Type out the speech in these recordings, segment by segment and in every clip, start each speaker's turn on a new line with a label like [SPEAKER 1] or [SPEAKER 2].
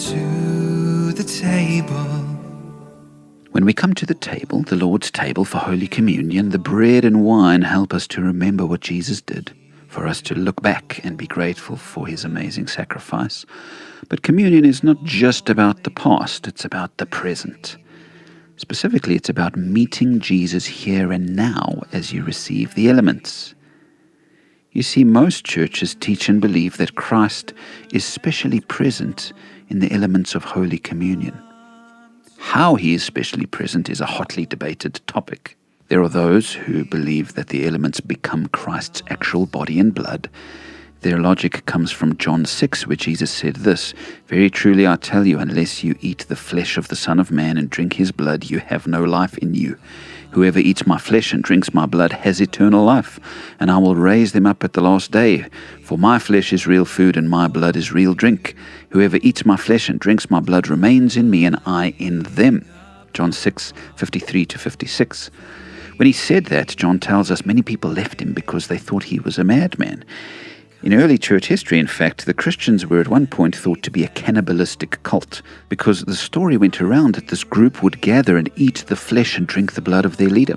[SPEAKER 1] to the table.
[SPEAKER 2] When we come to the table, the Lord's table for Holy Communion, the bread and wine help us to remember what Jesus did, for us to look back and be grateful for his amazing sacrifice. But communion is not just about the past, it's about the present. Specifically, it's about meeting Jesus here and now as you receive the elements. You see, most churches teach and believe that Christ is specially present in the elements of Holy Communion. How he is specially present is a hotly debated topic. There are those who believe that the elements become Christ's actual body and blood. Their logic comes from John 6, where Jesus said this, "Very truly I tell you, unless you eat the flesh of the Son of Man and drink his blood, you have no life in you. Whoever eats my flesh and drinks my blood has eternal life, and I will raise them up at the last day. For my flesh is real food, and my blood is real drink. Whoever eats my flesh and drinks my blood remains in me, and I in them." John 6:53-56. When he said that, John tells us many people left him because they thought he was a madman. In early church history, in fact, the Christians were at one point thought to be a cannibalistic cult, because the story went around that this group would gather and eat the flesh and drink the blood of their leader.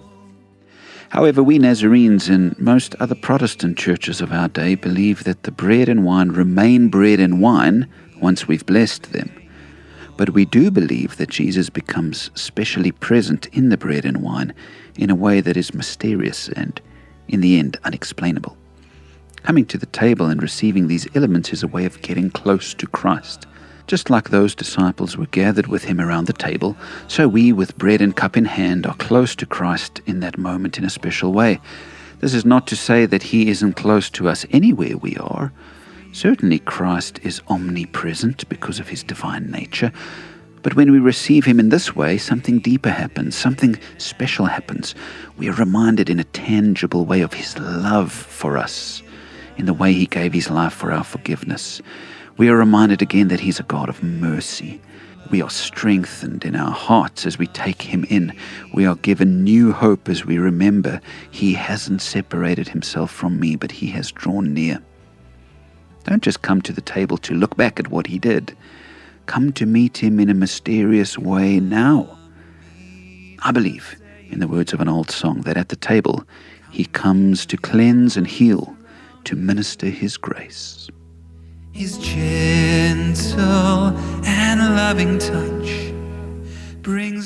[SPEAKER 2] However, we Nazarenes and most other Protestant churches of our day believe that the bread and wine remain bread and wine once we've blessed them. But we do believe that Jesus becomes specially present in the bread and wine in a way that is mysterious and, in the end, unexplainable. Coming to the table and receiving these elements is a way of getting close to Christ. Just like those disciples were gathered with him around the table, so we, with bread and cup in hand, are close to Christ in that moment in a special way. This is not to say that he isn't close to us anywhere we are. Certainly Christ is omnipresent because of his divine nature. But when we receive him in this way, something deeper happens, something special happens. We are reminded in a tangible way of his love for us, in the way he gave his life for our forgiveness. We are reminded again that he's a God of mercy. We are strengthened in our hearts as we take him in. We are given new hope as we remember he hasn't separated himself from me, but he has drawn near. Don't just come to the table to look back at what he did. Come to meet him in a mysterious way now. I believe, in the words of an old song, that at the table he comes to cleanse and heal, to minister his grace.
[SPEAKER 1] His gentle and loving touch brings